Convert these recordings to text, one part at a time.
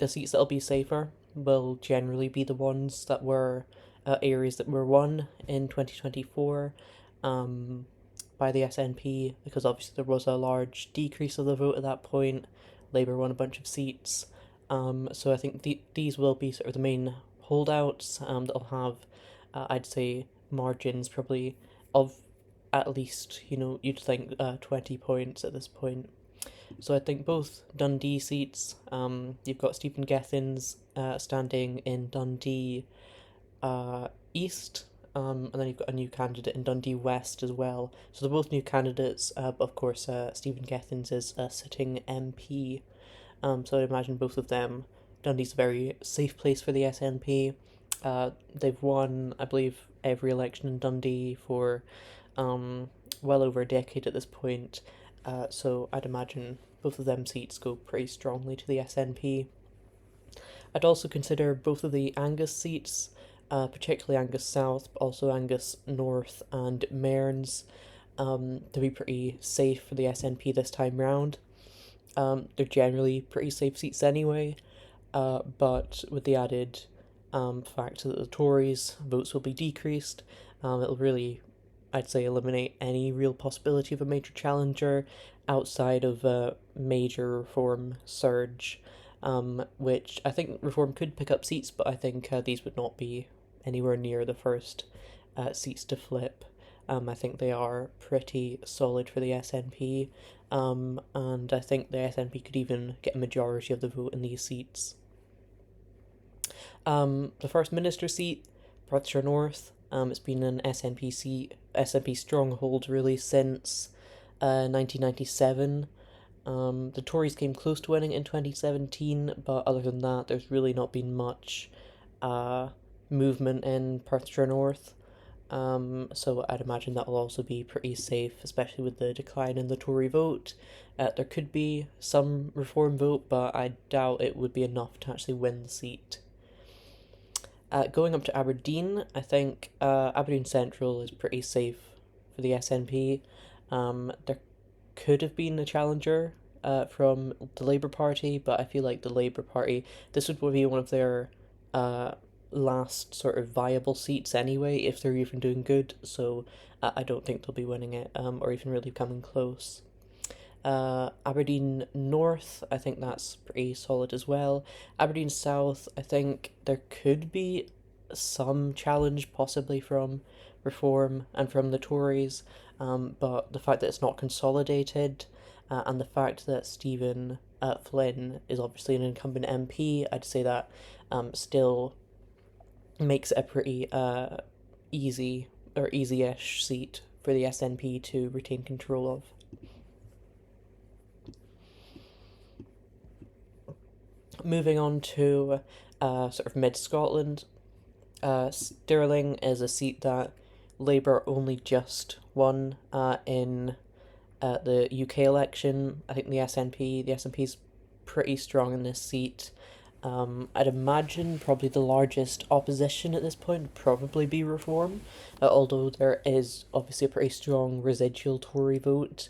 the seats that'll be safer will generally be the ones that were areas that were won in 2024 by the SNP, because obviously there was a large decrease of the vote at that point. Labour won a bunch of seats. So I think these will be sort of the main holdouts that'll have, I'd say, margins probably of at least, you'd think 20 points at this point. So I think both Dundee seats, you've got Stephen Gethin's standing in Dundee East, and then you've got a new candidate in Dundee West as well. So they're both new candidates, but of course Stephen Gethin's is a sitting MP. So I'd imagine both of them. Dundee's a very safe place for the SNP. They've won, I believe, every election in Dundee for well over a decade at this point. So I'd imagine both of them seats go pretty strongly to the SNP. I'd also consider both of the Angus seats, particularly Angus South, but also Angus North and Mearns, to be pretty safe for the SNP this time round. They're generally pretty safe seats anyway, but with the added fact that the Tories' votes will be decreased, it'll really, I'd say, eliminate any real possibility of a major challenger outside of a major Reform surge, which I think Reform could pick up seats, but I think these would not be anywhere near the first seats to flip. I think they are pretty solid for the SNP, and I think the SNP could even get a majority of the vote in these seats. The First Minister seat, Perthshire North, it's been an SNP seat, SNP stronghold really since 1997. The Tories came close to winning in 2017, but other than that, there's really not been much movement in Perthshire North. So I'd imagine that will also be pretty safe, especially with the decline in the Tory vote. There could be some Reform vote, but I doubt it would be enough to actually win the seat. Going up to Aberdeen, I think Aberdeen Central is pretty safe for the SNP. There could have been a challenger from the Labour Party, but I feel like the Labour Party, this would be one of their last sort of viable seats anyway, if they're even doing good, so I don't think they'll be winning it, or even really coming close. Aberdeen North, I think that's pretty solid as well. Aberdeen South, I think there could be some challenge possibly from Reform and from the Tories, but the fact that it's not consolidated, and the fact that Stephen Flynn is obviously an incumbent MP, I'd say that still makes it a pretty easy or easy-ish seat for the SNP to retain control of. Moving on to sort of mid-Scotland, Stirling is a seat that Labour only just won in the UK election. I think the SNP's pretty strong in this seat. I'd imagine probably the largest opposition at this point would probably be Reform, although there is obviously a pretty strong residual Tory vote.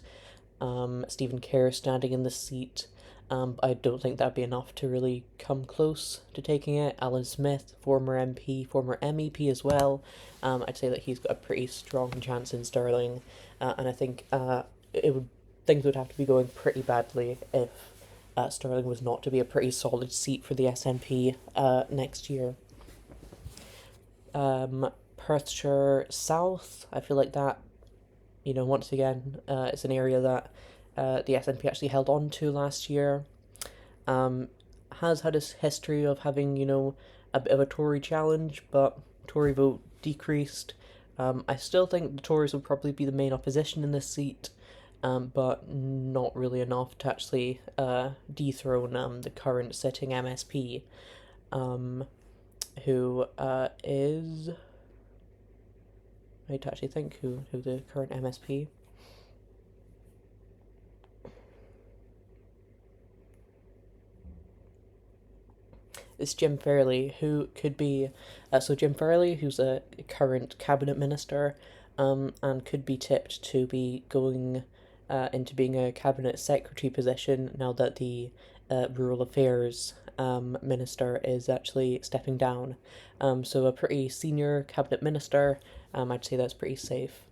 Stephen Kerr standing in the seat. I don't think that'd be enough to really come close to taking it. Alan Smith, former MP, former MEP as well. I'd say that he's got a pretty strong chance in Stirling, and I think things would have to be going pretty badly if Stirling was not to be a pretty solid seat for the SNP next year. Perthshire South, I feel like that, once again, it's an area that the SNP actually held on to last year. Has had a history of having, a bit of a Tory challenge, but Tory vote decreased. I still think the Tories will probably be the main opposition in this seat, but not really enough to actually dethrone the current sitting MSP, who is... I need to actually think who the current MSP... It's Jim Fairley, who could be... so Jim Fairley, who's a current cabinet minister, and could be tipped to be going into being a cabinet secretary position now that the rural affairs minister is actually stepping down. So a pretty senior cabinet minister, I'd say that's pretty safe.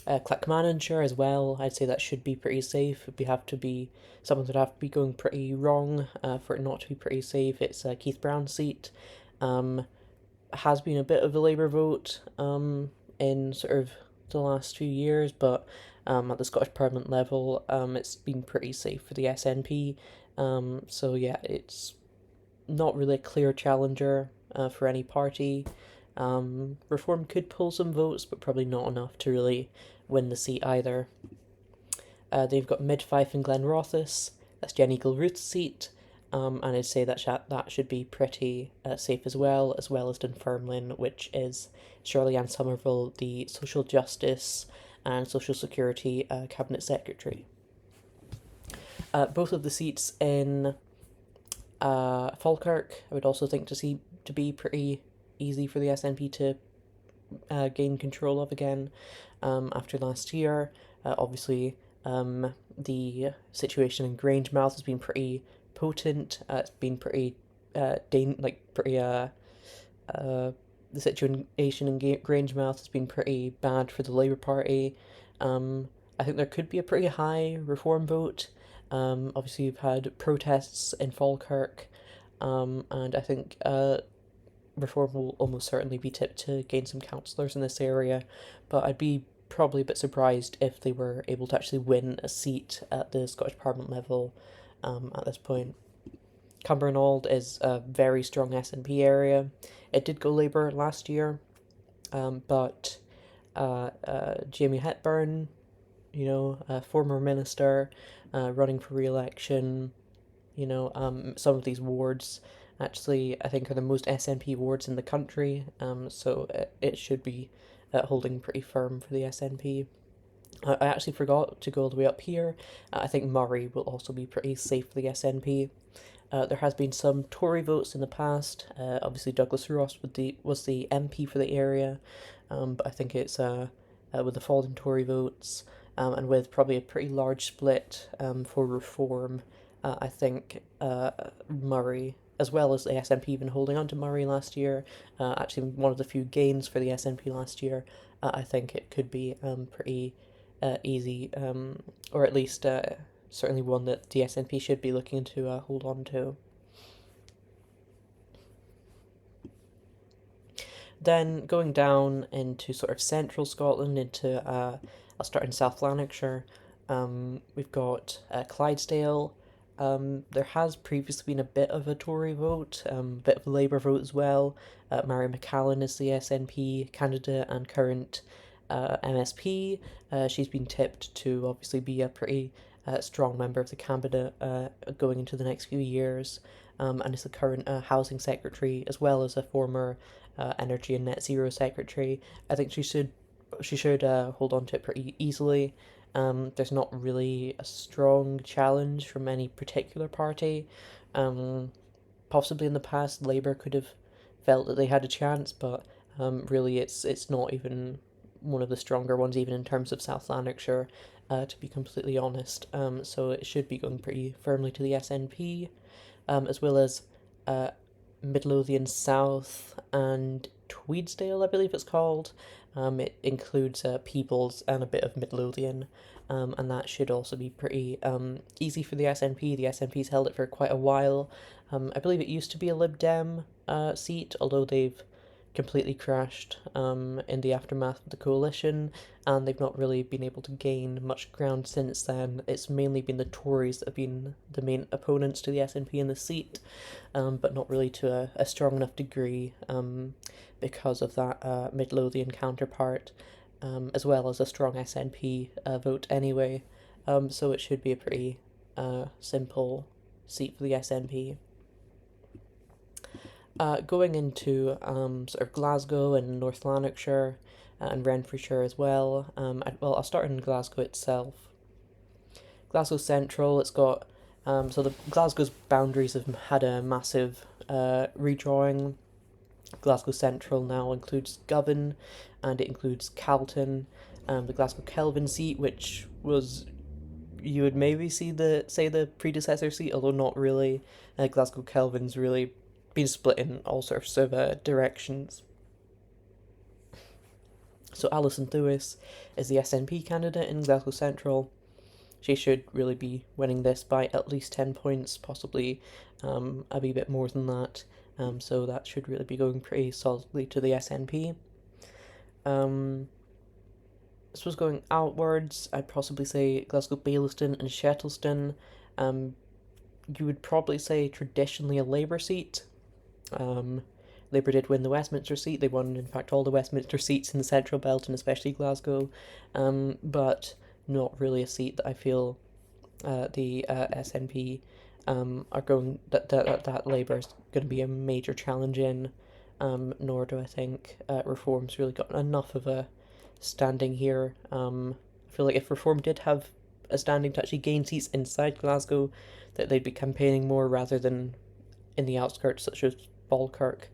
Clackmannanshire as well, I'd say that should be pretty safe. It'd have to be something that would have to be going pretty wrong for it not to be pretty safe. It's Keith Brown's seat. Has been a bit of a Labour vote in sort of the last few years, but at the Scottish Parliament level, it's been pretty safe for the SNP. So yeah, it's not really a clear challenger for any party. Reform could pull some votes, but probably not enough to really win the seat either. They've got Mid-Fife and Glenrothes. That's Jenny Gilruth's seat. And I'd say that should be pretty safe as well as Dunfermline, which is Shirley Ann Somerville, the Social Justice and Social Security Cabinet Secretary. Both of the seats in Falkirk, I would also think to be pretty easy for the SNP to gain control of again after last year. Obviously, the situation in Grangemouth has been pretty potent. It's been pretty the situation in Grangemouth has been pretty bad for the Labour Party. I think there could be a pretty high reform vote. Obviously, you've had protests in Falkirk, and I think reform will almost certainly be tipped to gain some councillors in this area, but I'd be probably a bit surprised if they were able to actually win a seat at the Scottish Parliament level at this point. Cumbernauld is a very strong SNP area. It did go Labour last year, but Jamie Hepburn, a former minister, running for re-election, some of these wards actually I think are the most SNP wards in the country, so it should be holding pretty firm for the SNP. I actually forgot to go all the way up here. I think Murray will also be pretty safe for the SNP. There has been some Tory votes in the past. Obviously, Douglas Ross was the MP for the area, but I think it's with the fall in Tory votes and with probably a pretty large split for reform. I think Murray, as well as the SNP even holding on to Murray last year, actually one of the few gains for the SNP last year, I think it could be pretty easy, or at least certainly one that the SNP should be looking to hold on to. Then going down into sort of central Scotland, I'll start in South Lanarkshire. We've got Clydesdale. There has previously been a bit of a Tory vote, a bit of a Labour vote as well. Mary McCallan is the SNP candidate and current MSP. She's been tipped to obviously be a pretty strong member of the cabinet going into the next few years, and is the current housing secretary as well as a former energy and net zero secretary. I think she should hold on to it pretty easily. There's not really a strong challenge from any particular party. Possibly in the past, Labour could have felt that they had a chance, but really it's not even one of the stronger ones, even in terms of South Lanarkshire, to be completely honest. So it should be going pretty firmly to the SNP, as well as Midlothian South and Tweedsdale, I believe it's called. It includes Peebles and a bit of Midlothian, and that should also be pretty easy for the SNP. The SNP's held it for quite a while. I believe it used to be a Lib Dem seat, although they've completely crashed in the aftermath of the coalition, and they've not really been able to gain much ground since then. It's mainly been the Tories that have been the main opponents to the SNP in the seat, but not really to a strong enough degree because of that Midlothian counterpart, as well as a strong SNP vote anyway. So it should be a pretty simple seat for the SNP. Going into sort of Glasgow and North Lanarkshire and Renfrewshire as well. I'll start in Glasgow itself. Glasgow Central, it's got Glasgow's boundaries have had a massive redrawing. Glasgow Central now includes Govan, and it includes Calton, the Glasgow Kelvin seat, which was you would maybe say the predecessor seat, although not really. Glasgow Kelvin's really been split in all sorts of directions. So Alison Lewis is the SNP candidate in Glasgow Central. She should really be winning this by at least 10 points, possibly a wee bit more than that. So that should really be going pretty solidly to the SNP. I suppose going outwards, I'd possibly say Glasgow Baillieston and Shettleston. You would probably say traditionally a Labour seat. Labour did win the Westminster seat. They won, in fact, all the Westminster seats in the Central Belt and especially Glasgow, but not really a seat that I feel the SNP are going that Labour is going to be a major challenge in. Nor do I think Reform's really got enough of a standing here. I feel like if Reform did have a standing to actually gain seats inside Glasgow, that they'd be campaigning more rather than in the outskirts, such as Falkirk.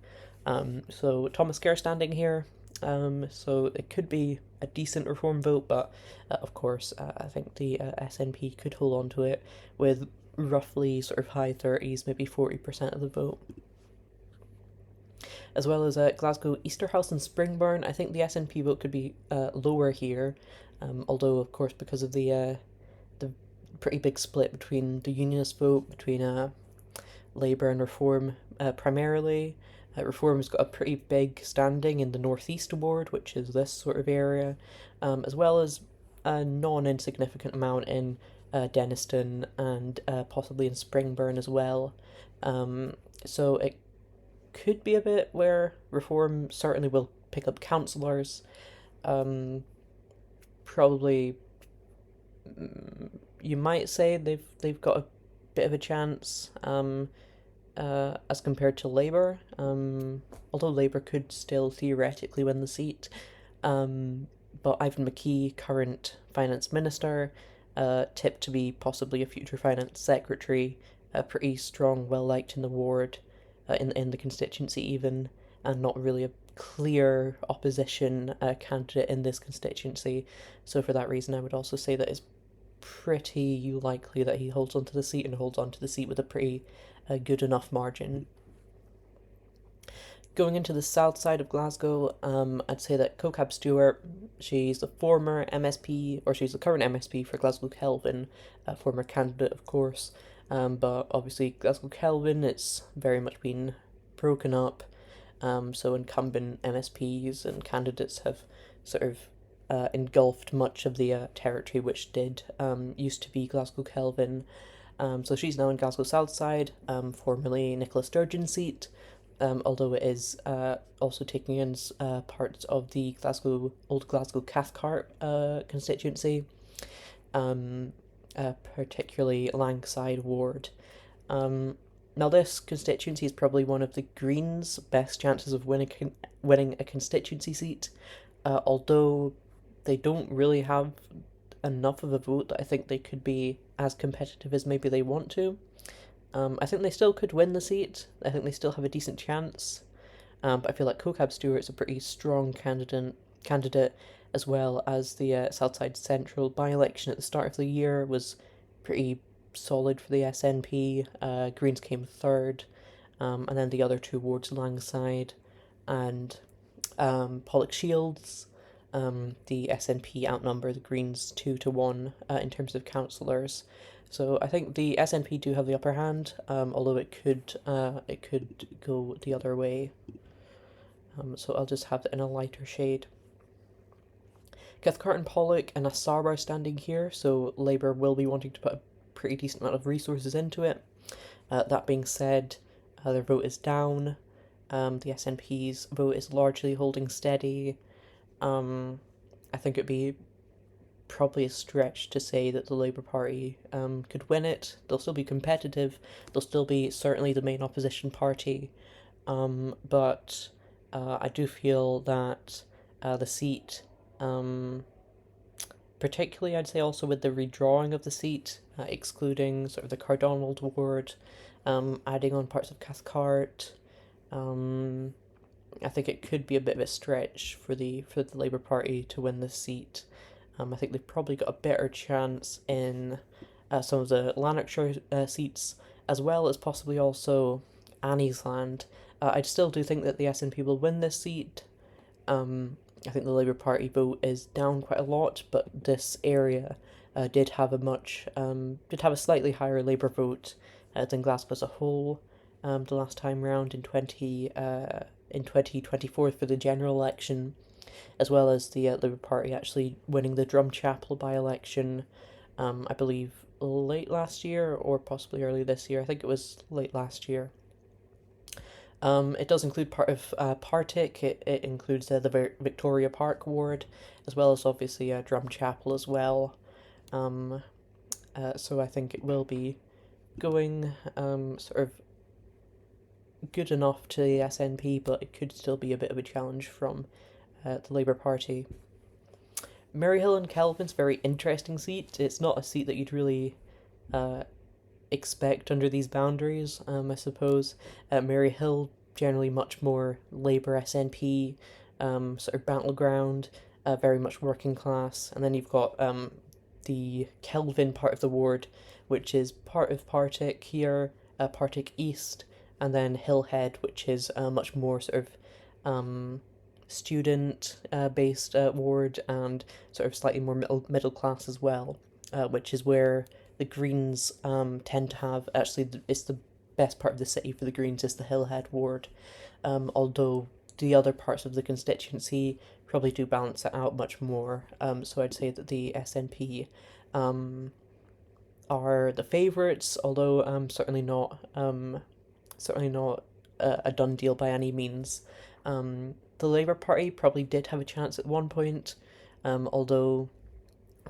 So Thomas Kerr standing here. So it could be a decent Reform vote, but of course, I think the SNP could hold on to it with roughly sort of high 30s, maybe 40% of the vote. As well as Glasgow Easterhouse and Springburn, I think the SNP vote could be lower here, although of course because of the pretty big split between the Unionist vote between Labour and Reform primarily. Reform's got a pretty big standing in the Northeast Ward, which is this sort of area, as well as a non-insignificant amount in Denniston and possibly in Springburn as well. So it could be a bit where Reform certainly will pick up councillors. Probably, you might say they've got a bit of a chance. As compared to Labour, although Labour could still theoretically win the seat. But Ivan McKee, current finance minister, tipped to be possibly a future finance secretary, pretty strong, well liked in the ward, in the constituency even, and not really a clear opposition candidate in this constituency. So for that reason, I would also say that it's pretty likely that he holds onto the seat and holds onto the seat with a pretty good enough margin. Going into the south side of Glasgow, I'd say that Cocab Stewart, she's the former MSP, or she's the current MSP for Glasgow Kelvin, a former candidate, of course. But obviously, Glasgow Kelvin, it's very much been broken up. So incumbent MSPs and candidates have sort of engulfed much of the territory which did used to be Glasgow Kelvin. So she's now in Glasgow Southside, formerly Nicola Sturgeon's seat, although it is also taking in parts of the old Glasgow Cathcart constituency, particularly Langside Ward. Now this constituency is probably one of the Greens' best chances of winning a constituency seat, although they don't really have enough of a vote that I think they could be as competitive as maybe they want to. I think they still could win the seat. I think they still have a decent chance. But I feel like Cocab Stewart's a pretty strong candidate, as well as the Southside Central by-election at the start of the year was pretty solid for the SNP. Greens came third, and then the other two wards, Langside and Pollock Shields. The SNP outnumber the Greens 2-1 in terms of councillors. So I think the SNP do have the upper hand, although it could go the other way. So I'll just have it in a lighter shade. Cathcart and Pollock and Nassau are standing here, so Labour will be wanting to put a pretty decent amount of resources into it. That being said, their vote is down. The SNP's vote is largely holding steady. I think it'd be probably a stretch to say that the Labour Party could win it. They'll still be competitive. They'll still be certainly the main opposition party. But I do feel that the seat, particularly I'd say also with the redrawing of the seat, excluding sort of the Cardonald ward, adding on parts of Cathcart, I think it could be a bit of a stretch for the Labour Party to win this seat. I think they've probably got a better chance in some of the Lanarkshire seats, as well as possibly also Annie's Land. I still do think that the SNP will win this seat. I think the Labour Party vote is down quite a lot, but this area did have a slightly higher Labour vote than Glasgow as a whole. The last time round in 2024 for the general election, as well as the Labour Party actually winning the Drumchapel by-election, I believe late last year or possibly early this year. I think it was late last year. It does include part of Partick. It includes the Victoria Park ward, as well as obviously Drumchapel as well. So I think it will be going sort of good enough to the SNP, but it could still be a bit of a challenge from the Labour Party. Maryhill and Kelvin's a very interesting seat. It's not a seat that you'd really expect under these boundaries, I suppose. Maryhill, generally much more Labour SNP, sort of battleground, very much working class. And then you've got the Kelvin part of the ward, which is part of Partick here, Partick East, and then Hillhead, which is much more sort of student based ward and sort of slightly more middle class as well, which is where the Greens tend to have, actually it's the best part of the city for the Greens is the Hillhead ward, although the other parts of the constituency probably do balance it out much more. So I'd say that the SNP are the favourites, although certainly not a done deal by any means. The Labour Party probably did have a chance at one point, although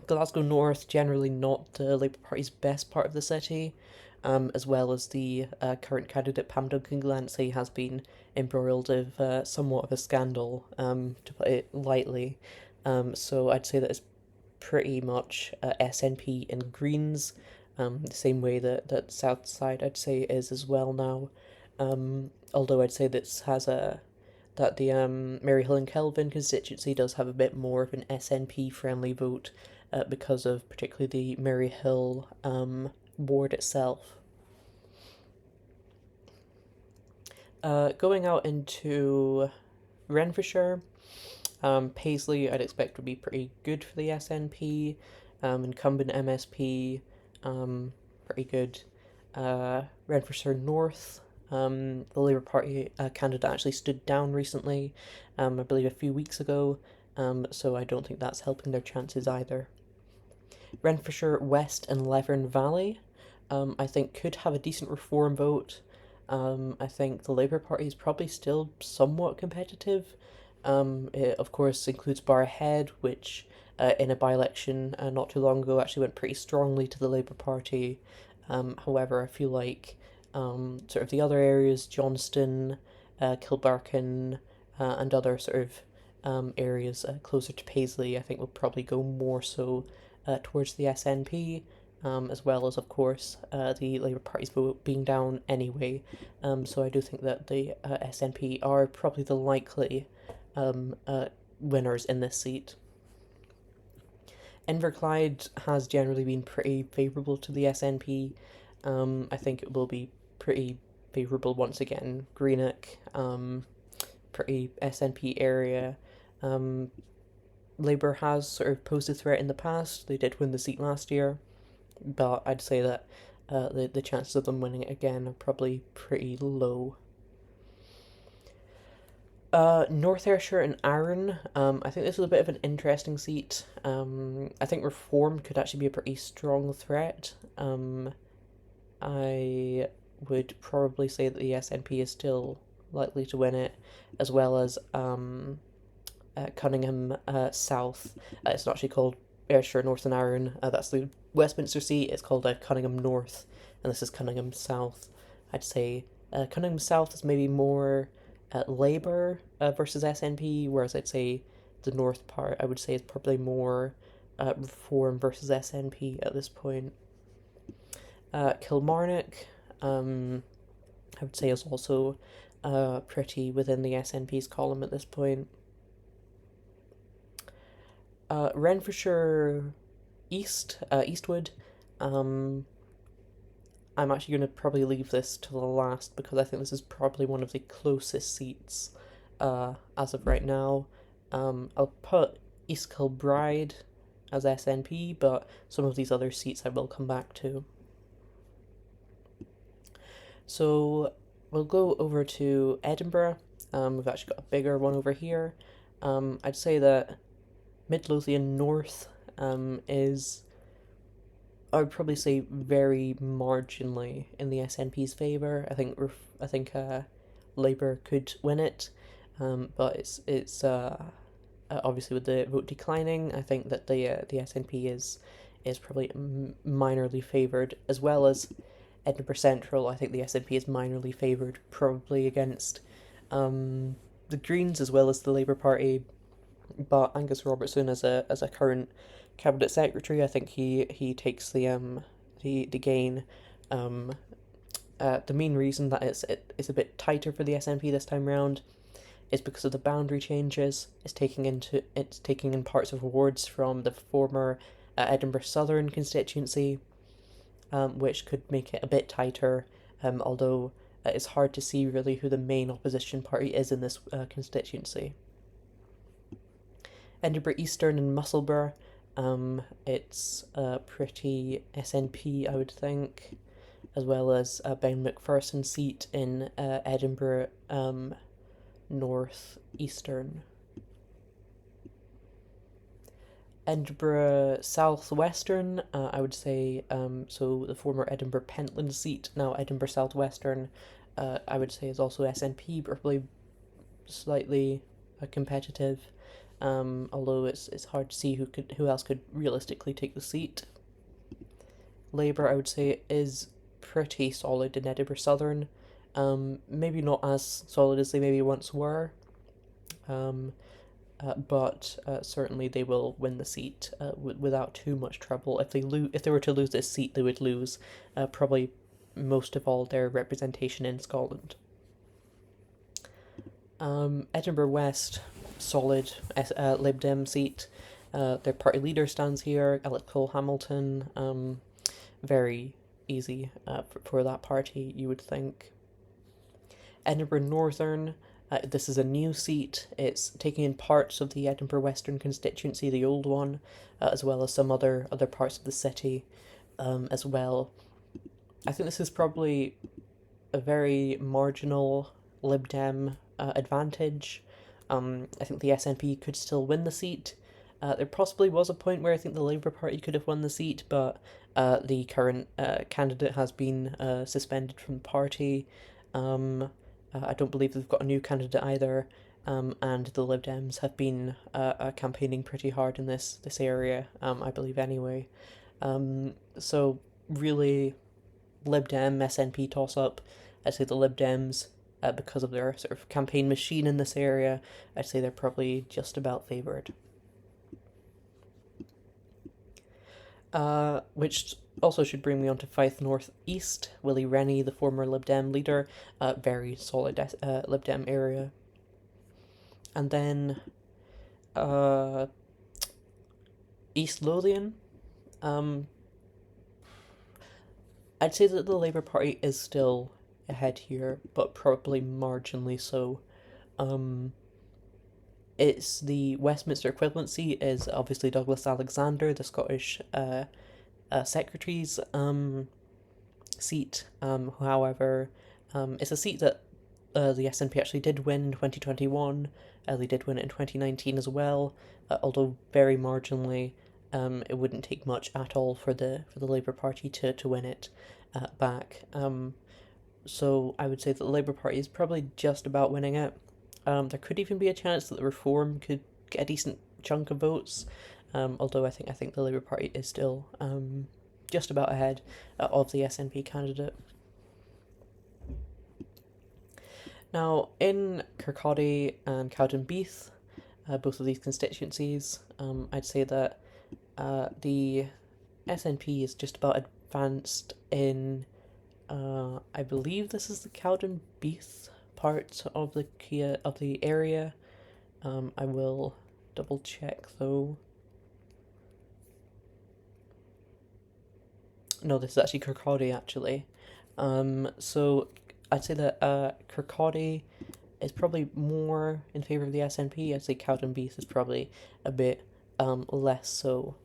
Glasgow North generally not the Labour Party's best part of the city, as well as the current candidate Pam Duncan-Glancy has been embroiled with somewhat of a scandal, to put it lightly. So I'd say that it's pretty much SNP and Greens, the same way that South Side I'd say is as well now. Although I'd say that the Maryhill and Kelvin constituency does have a bit more of an SNP friendly vote because of particularly the Maryhill ward itself. Going out into Renfrewshire, Paisley I'd expect would be pretty good for the SNP. Incumbent MSP, pretty good. Renfrewshire North, the Labour Party candidate actually stood down recently, I believe a few weeks ago, so I don't think that's helping their chances either. Renfrewshire West and Leven Valley, I think could have a decent reform vote. I think the Labour Party is probably still somewhat competitive. It of course includes Barrhead, which in a by-election not too long ago actually went pretty strongly to the Labour Party. However, I feel like sort of the other areas, Johnston, Kilbarcan, and other sort of areas closer to Paisley, I think will probably go more so towards the SNP, as well as, of course, the Labour Party's vote being down anyway. So I do think that the SNP are probably the likely winners in this seat. Inverclyde has generally been pretty favourable to the SNP. I think it will be pretty favourable once again. Greenock, pretty SNP area. Labour has sort of posed a threat in the past. They did win the seat last year, but I'd say that the chances of them winning it again are probably pretty low. North Ayrshire and Arran, I think this is a bit of an interesting seat. I think Reform could actually be a pretty strong threat. I would probably say that the SNP is still likely to win it, as well as Cunningham South. It's not actually called Ayrshire North and Arran. That's the Westminster seat. It's called Cunningham North, and this is Cunningham South. I'd say Cunningham South is maybe more Labour versus SNP, whereas I'd say the north part I would say is probably more Reform versus SNP at this point. Kilmarnock, I would say is also pretty within the SNP's column at this point. Renfrewshire Eastwood. Um, I'm actually going to probably leave this to the last because I think this is probably one of the closest seats as of right now. I'll put East Kilbride as SNP, but some of these other seats I will come back to. So we'll go over to Edinburgh. We've actually got a bigger one over here. I'd say that Midlothian North is, I would probably say, very marginally in the SNP's favour. I think Labour could win it, but it's obviously with the vote declining. I think that the SNP is probably minorly favoured, as well as Edinburgh Central. I think the SNP is minorly favoured, probably against the Greens as well as the Labour Party. But Angus Robertson, as a current cabinet secretary, I think he takes the gain. The main reason that it's a bit tighter for the SNP this time round is because of the boundary changes. It's taking in parts of wards from the former Edinburgh Southern constituency, which could make it a bit tighter. Although it's hard to see really who the main opposition party is in this constituency. Edinburgh Eastern and Musselburgh, it's pretty SNP, I would think, as well as Ben Macpherson's seat in Edinburgh North Eastern. Edinburgh South Western, I would say, so the former Edinburgh Pentland seat, now Edinburgh South Western, I would say is also SNP, probably slightly competitive. Although it's hard to see who else could realistically take the seat. Labour, I would say, is pretty solid in Edinburgh Southern. Maybe not as solid as they maybe once were. But certainly they will win the seat without too much trouble. If they were to lose this seat, they would lose probably most of all their representation in Scotland. Edinburgh West, solid Lib Dem seat. Their party leader stands here, Alec Cole Hamilton. Very easy for that party, you would think. Edinburgh Northern, this is a new seat. It's taking in parts of the Edinburgh Western constituency, the old one, as well as some other parts of the city as well. I think this is probably a very marginal Lib Dem advantage. I think the SNP could still win the seat. There possibly was a point where I think the Labour Party could have won the seat, but the current candidate has been suspended from the party. I don't believe they've got a new candidate either, and the Lib Dems have been campaigning pretty hard in this area, I believe anyway. So really, Lib Dem SNP toss up. I'd say the Lib Dems, because of their sort of campaign machine in this area, I'd say they're probably just about favoured. Which also should bring me on to Fife North East. Willie Rennie, the former Lib Dem leader, very solid Lib Dem area. And then East Lothian. I'd say that the Labour Party is still ahead here, but probably marginally so. It's the Westminster equivalency is obviously Douglas Alexander, the Scottish Secretary's seat. However, it's a seat that the SNP actually did win in 2021. They did win it in 2019 as well, although very marginally. It wouldn't take much at all for the Labour Party to win it back. So I would say that the Labour Party is probably just about winning it. There could even be a chance that the Reform could get a decent chunk of votes, although I think the Labour Party is still just about ahead of the SNP candidate. Now, in Kirkcaldy and Cowdenbeath, both of these constituencies, I'd say that the SNP is just about advanced in, I believe this is the Cowdenbeath part of the area. I will double check though. No, this is actually Kirkcaldy, actually. So I'd say that Kirkcaldy is probably more in favour of the SNP. I'd say Cowdenbeath is probably a bit less so.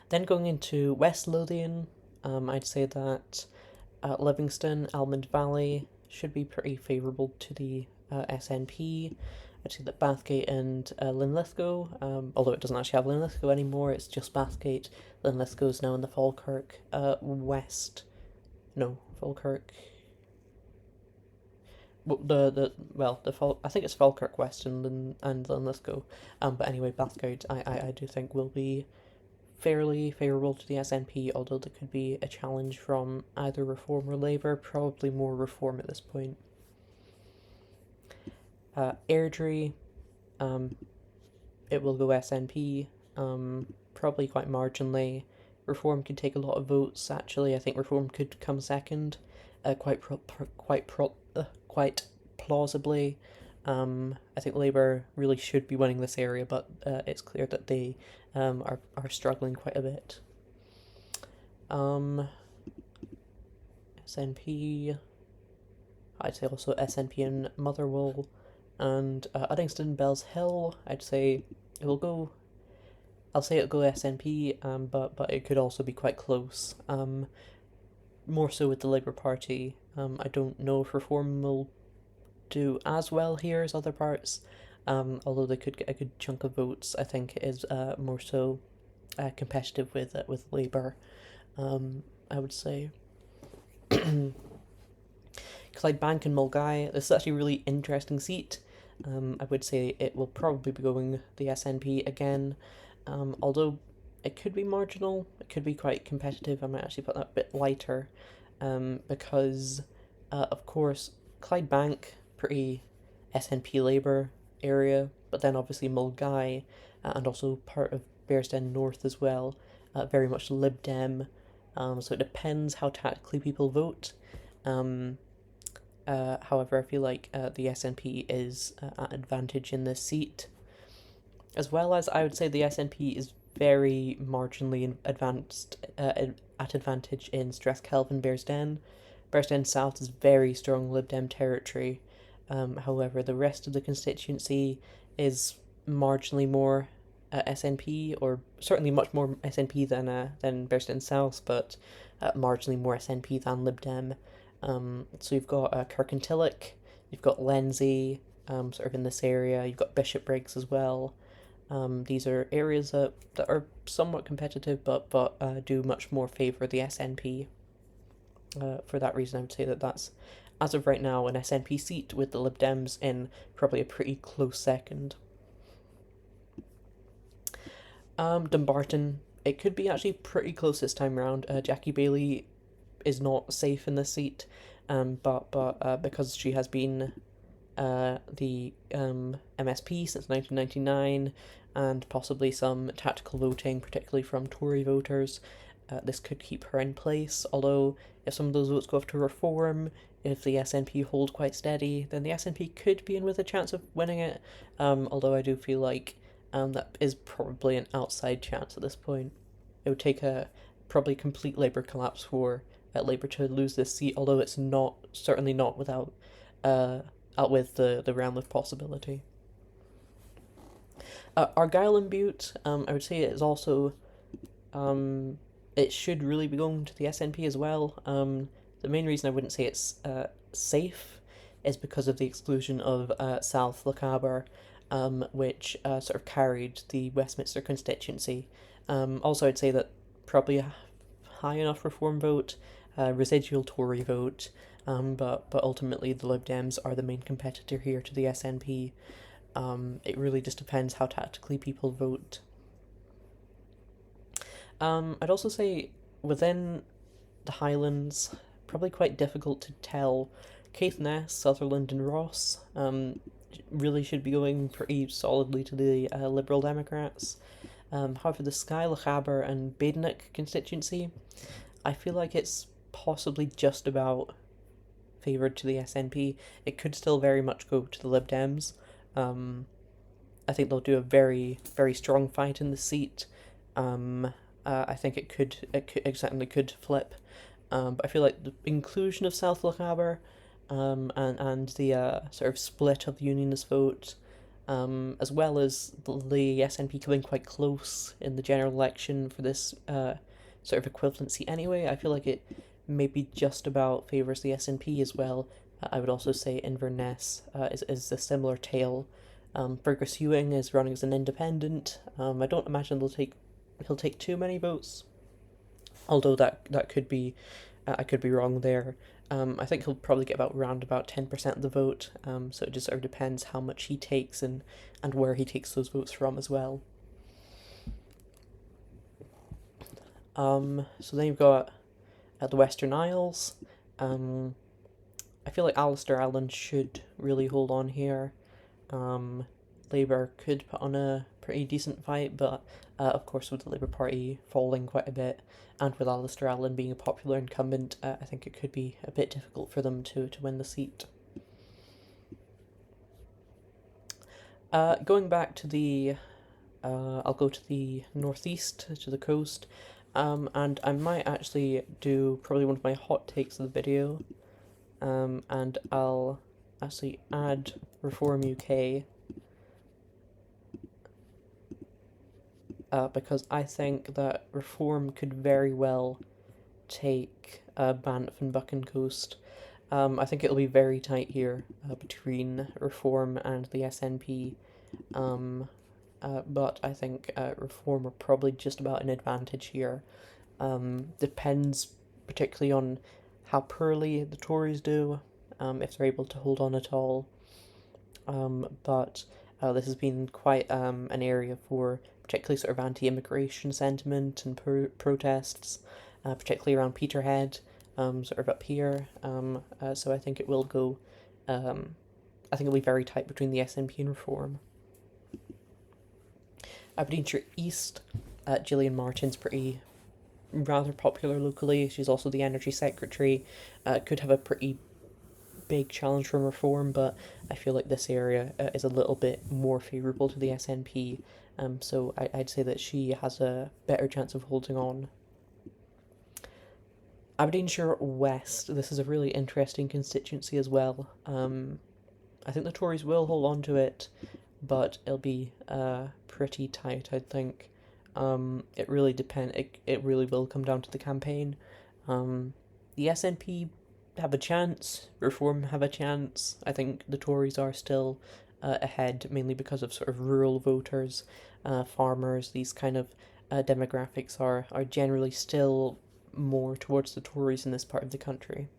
Then going into West Lothian, I'd say that Livingston, Almond Valley should be pretty favourable to the SNP. I'd say that Bathgate and Linlithgow, although it doesn't actually have Linlithgow anymore, it's just Bathgate. Linlithgow is now in the Falkirk West. No, Falkirk. Well, I think it's Falkirk West and Linlithgow. But anyway, Bathgate I do think will be fairly favourable to the SNP, although there could be a challenge from either Reform or Labour, probably more Reform at this point. Airdrie, it will go SNP, probably quite marginally. Reform could take a lot of votes. Actually, I think Reform could come second, quite plausibly. I think Labour really should be winning this area, but it's clear that they are struggling quite a bit. SNP, I'd say also SNP and Motherwell, and Uddingston Bells Hill. I'd say it will go. I'll say it'll go SNP, but it could also be quite close. More so with the Labour Party. I don't know if Reform will do as well here as other parts, although they could get a good chunk of votes. I think it is more so competitive with Labour. I would say. Clydebank and Mulgai. This is actually a really interesting seat. I would say it will probably be going the SNP again, although it could be marginal. It could be quite competitive. I might actually put that a bit lighter, because, of course, Clydebank, pretty SNP Labour area, but then obviously Mulgai, and also part of Bearsden North as well, very much Lib Dem. So it depends how tactically people vote. However, I feel like the SNP is at advantage in this seat, as well as I would say the SNP is very marginally at advantage in Strathkelvin, Bearsden. Bearsden South is very strong Lib Dem territory. However, the rest of the constituency is marginally more SNP, or certainly much more SNP than Bearsden South, but marginally more SNP than Lib Dem. So you've got Kirkintilloch, you've got Lenzie, sort of in this area. You've got Bishopbriggs as well. These are areas that are somewhat competitive, but do much more favour the SNP. For that reason, I would say that that's, as of right now, an SNP seat with the Lib Dems in probably a pretty close second. Dumbarton, it could be actually pretty close this time round. Jackie Bailey is not safe in this seat, but because she has been the MSP since 1999, and possibly some tactical voting, particularly from Tory voters, this could keep her in place. Although, if some of those votes go off to Reform, if the SNP hold quite steady, then the SNP could be in with a chance of winning it. Although I do feel like that is probably an outside chance at this point. It would take a probably complete Labour collapse for Labour to lose this seat, although it's certainly not without outwith the realm of possibility. Argyll and Bute, I would say it is also, it should really be going to the SNP as well. The main reason I wouldn't say it's safe is because of the exclusion of South Lochaber, which sort of carried the Westminster constituency. Also, I'd say that probably a high enough Reform vote, residual Tory vote, but ultimately the Lib Dems are the main competitor here to the SNP. It really just depends how tactically people vote. I'd also say within the Highlands, probably quite difficult to tell. Caithness, Sutherland and Ross really should be going pretty solidly to the Liberal Democrats. However, the Skye, Lochaber and Badenoch constituency, I feel like it's possibly just about favoured to the SNP. It could still very much go to the Lib Dems. I think they'll do a very, very strong fight in the seat. I think it certainly could flip. But I feel like the inclusion of South Lochaber, and the sort of split of the unionist vote, as well as the SNP coming quite close in the general election for this sort of equivalency anyway, I feel like it maybe just about favours the SNP as well. I would also say Inverness is a similar tale. Fergus Ewing is running as an independent. I don't imagine he'll take too many votes, although that could be I could be wrong there. I think he'll probably get around about 10% of the vote. So it just sort of depends how much he takes and where he takes those votes from as well. So then you've got the Western Isles. Um, I feel like Alistair Allen should really hold on here. Um, Labour could put on a pretty decent fight, but of course, with the Labour Party falling quite a bit, and with Alistair Allen being a popular incumbent, I think it could be a bit difficult for them to win the seat. Going back to I'll go to the northeast, to the coast, and I might actually do probably one of my hot takes of the video, and I'll actually add Reform UK, because I think that Reform could very well take Banff and Buchan Coast. I think it'll be very tight here between Reform and the SNP, but I think Reform are probably just about an advantage here. Depends particularly on how poorly the Tories do, if they're able to hold on at all. But this has been quite an area for particularly sort of anti-immigration sentiment and protests, particularly around Peterhead, sort of up here. So I think it will go. I think it'll be very tight between the SNP and Reform. Aberdeenshire East, Gillian Martin's rather popular locally. She's also the Energy Secretary. Could have a pretty big challenge from Reform, but I feel like this area is a little bit more favourable to the SNP, so I'd say that she has a better chance of holding on. Aberdeenshire West, this is a really interesting constituency as well. I think the Tories will hold on to it, but it'll be pretty tight, I think. It really it really will come down to the campaign. The SNP have a chance, Reform have a chance. I think the Tories are still ahead, mainly because of sort of rural voters, farmers. These kind of demographics are generally still more towards the Tories in this part of the country.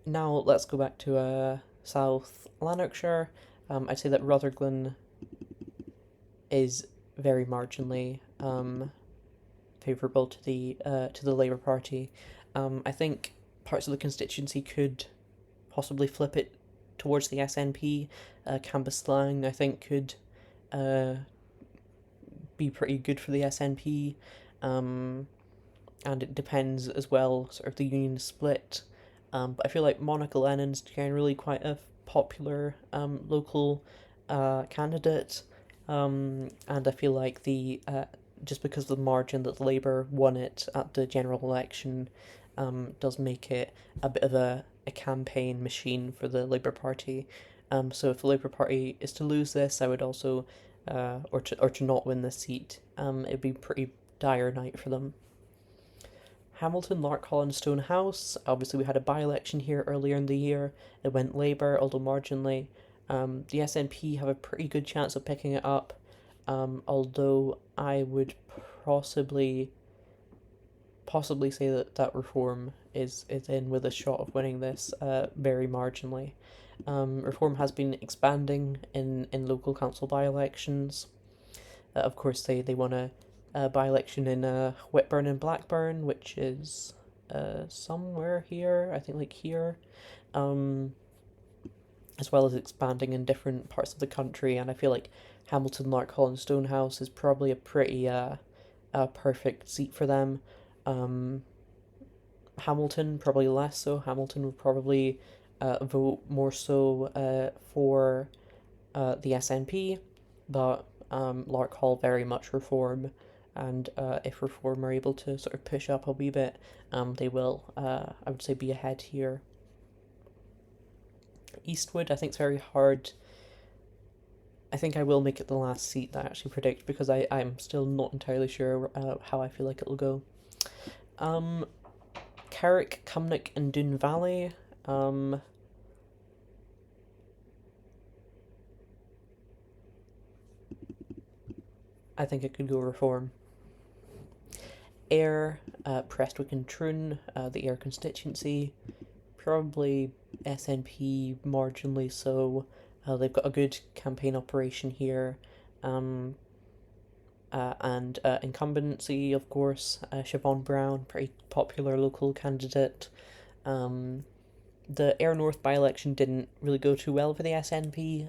Now let's go back to South Lanarkshire. I'd say that Rutherglen is very marginally favourable to the Labour Party. I think parts of the constituency could possibly flip it towards the SNP. Cambuslang, I think, could be pretty good for the SNP, and it depends as well, sort of the union split. But I feel like Monica Lennon's generally quite a popular local candidate, and I feel like just because of the margin that Labour won it at the general election, does make it a bit of a campaign machine for the Labour Party. So if the Labour Party is to lose this, I would also, or to not win this seat, it'd be a pretty dire night for them. Hamilton, Larkhall and Stonehouse. Obviously, we had a by-election here earlier in the year. It went Labour, although marginally. The SNP have a pretty good chance of picking it up, although I would possibly say that Reform is in with a shot of winning this very marginally. Reform has been expanding in local council by-elections. Of course, they won a by-election in Whitburn and Blackburn, which is somewhere here, I think like here, as well as expanding in different parts of the country. And I feel like Hamilton, Larkhall and Stonehouse is probably a pretty perfect seat for them. Hamilton probably less so. Hamilton would probably vote more so for the SNP. but Lark Hall very much Reform, and if Reform are able to sort of push up a wee bit, they will, I would say, be ahead here. Eastwood, I think, is very hard. I think I will make it the last seat that I actually predict, because I'm still not entirely sure how I feel like it'll go. Um, Carrick, Cumnock, and Doon Valley. I think it could go Reform. Ayr, Prestwick and Troon, the Ayr constituency. Probably SNP marginally so. They've got a good campaign operation here. And incumbency, of course, Siobhan Brown, pretty popular local candidate. The Ayr North by-election didn't really go too well for the SNP,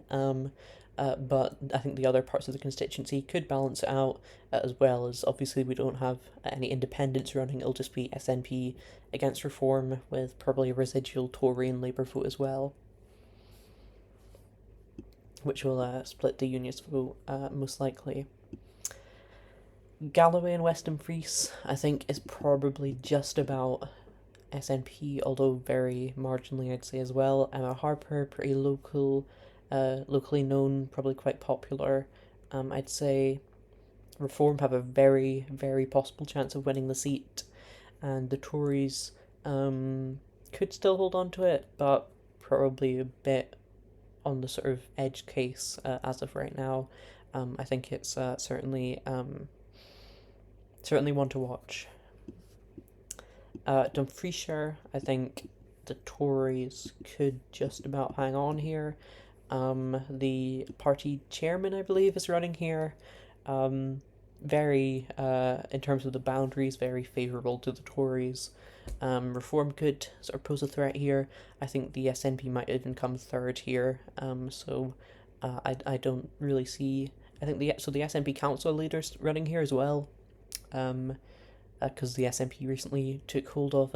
but I think the other parts of the constituency could balance it out, as well as obviously we don't have any independents running, it'll just be SNP against Reform, with probably a residual Tory and Labour vote as well, which will split the Unionist vote most likely. Galloway and West Dumfries, I think, is probably just about SNP, although very marginally, I'd say as well. Emma Harper, pretty locally known, probably quite popular. I'd say Reform have a very, very possible chance of winning the seat, and the Tories could still hold on to it, but probably a bit on the sort of edge case as of right now. I think it's certainly one to watch. Dumfriesshire, I think the Tories could just about hang on here. The party chairman, I believe, is running here. Very, in terms of the boundaries, very favourable to the Tories. Reform could sort of pose a threat here. I think the SNP might even come third here. I don't really see. I think the SNP council leaders running here as well. Because the SNP recently took hold of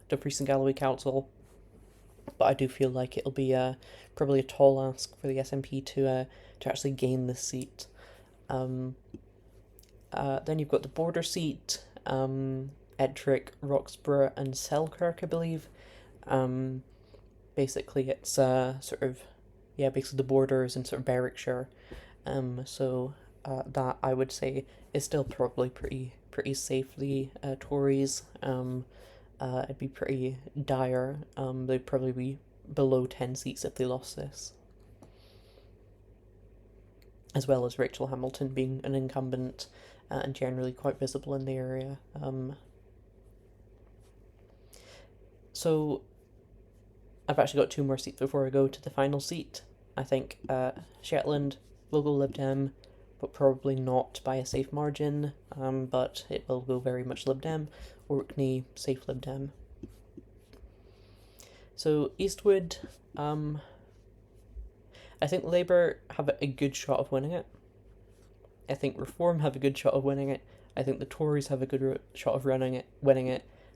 Dumfries and Galloway Council, but I do feel like it'll be probably a tall ask for the SNP to actually gain this seat. Then you've got the border seat, Ettrick, Roxburgh, and Selkirk, I believe. Basically, it's basically the borders in sort of Berwickshire. That I would say is still probably pretty safely Tories. It'd be pretty dire. They'd probably be below 10 seats if they lost this. As well as Rachel Hamilton being an incumbent and generally quite visible in the area. So I've actually got two more seats before I go to the final seat. I think Shetland will go Lib Dem, but probably not by a safe margin, but it will go very much Lib Dem. Orkney, safe Lib Dem. So Eastwood, I think Labour have a good shot of winning it. I think Reform have a good shot of winning it. I think the Tories have a good shot of winning it.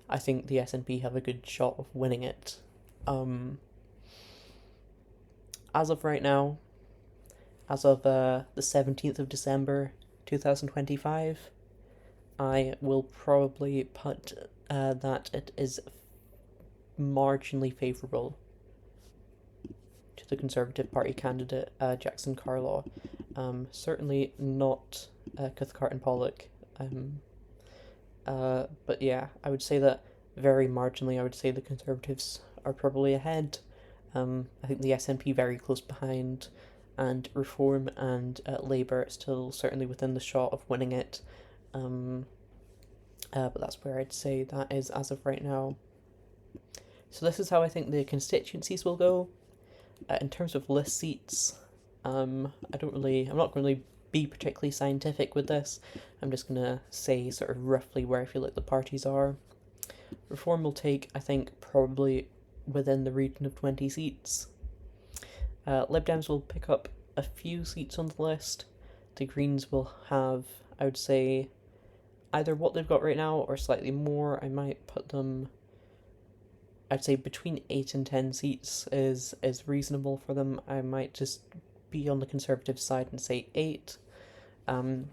I think the SNP have a good shot of winning it. As of right now, as of the 17th of December 2025, I will probably put that it is marginally favourable to the Conservative Party candidate, Jackson Carlaw. Certainly not Cathcart and Pollock. But yeah, I would say that very marginally, I would say the Conservatives are probably ahead. I think the SNP very close behind, and Reform and Labour still certainly within the shot of winning it. But that's where I'd say that is as of right now. So this is how I think the constituencies will go. In terms of list seats, I'm not going to really be particularly scientific with this. I'm just going to say sort of roughly where I feel like the parties are. Reform will take, I think, probably within the region of 20 seats. Lib Dems will pick up a few seats on the list. The Greens will have, I would say, either what they've got right now or slightly more. I might put them, I'd say between 8 and 10 seats is reasonable for them. I might just be on the Conservative side and say 8. The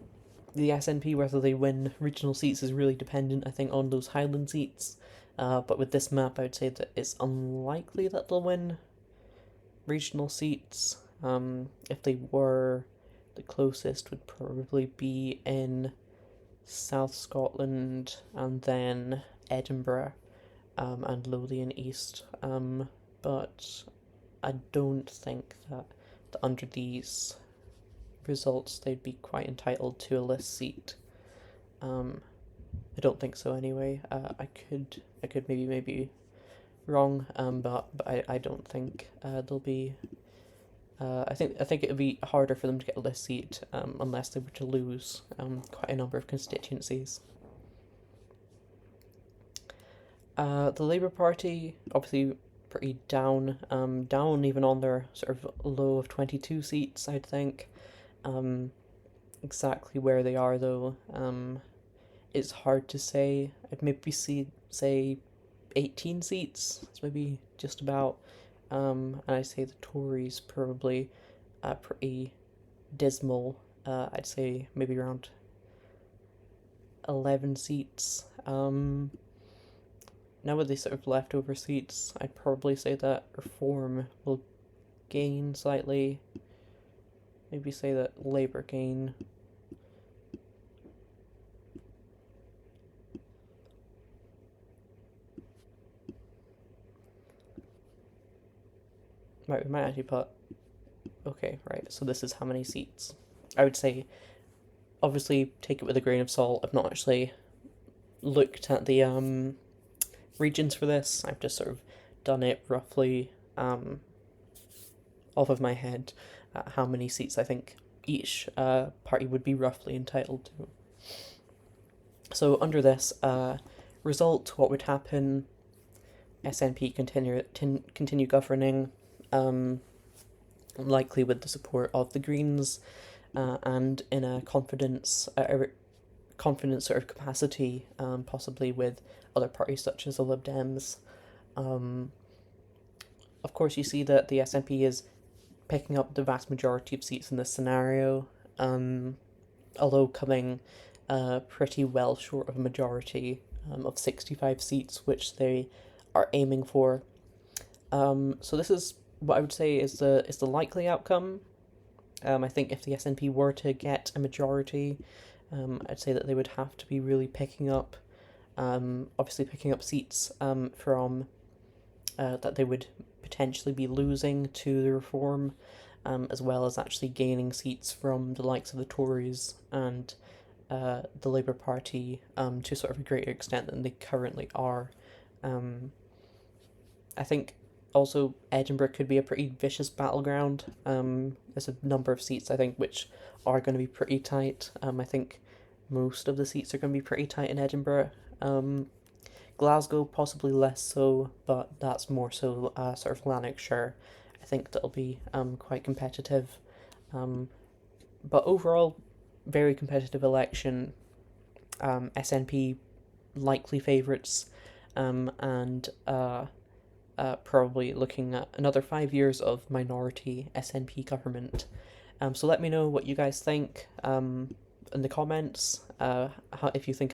SNP, whether they win regional seats is really dependent, I think, on those Highland seats. But with this map, I would say that it's unlikely that they'll win regional seats. If they were, the closest would probably be in South Scotland and then Edinburgh, and Lothian East. But I don't think that under these results they'd be quite entitled to a list seat. I don't think so anyway. I could maybe wrong, but I don't think they'll be. I think it would be harder for them to get a list seat unless they were to lose quite a number of constituencies. The Labour Party, obviously pretty down, down even on their sort of low of 22 seats, I'd think. Exactly where they are though, it's hard to say. I'd maybe say 18 seats. It's maybe just about. And I say the Tories probably pretty dismal. I'd say maybe around 11 seats. Now with these sort of leftover seats, I'd probably say that Reform will gain slightly. Maybe say that Labour gain. Right, we might actually put. Okay, right, so this is how many seats. I would say, obviously, take it with a grain of salt. I've not actually looked at the regions for this. I've just sort of done it roughly off of my head, how many seats I think each party would be roughly entitled to. So under this result, what would happen? SNP continue governing, likely with the support of the Greens, and in a confidence sort of capacity, possibly with other parties such as the Lib Dems. Of course, you see that the SNP is picking up the vast majority of seats in this scenario, although coming pretty well short of a majority of 65 seats, which they are aiming for. So this is what I would say is the likely outcome. I think if the SNP were to get a majority, I'd say that they would have to be really picking up, obviously picking up seats from that they would potentially be losing to the Reform, as well as actually gaining seats from the likes of the Tories and the Labour Party to sort of a greater extent than they currently are. I think also Edinburgh could be a pretty vicious battleground. There's a number of seats, I think, which are going to be pretty tight. I think most of the seats are going to be pretty tight in Edinburgh. Glasgow possibly less so, but that's more so sort of Lanarkshire. I think that'll be quite competitive. But overall, very competitive election. SNP likely favourites, and probably looking at another 5 years of minority SNP government. So let me know what you guys think in the comments, if you think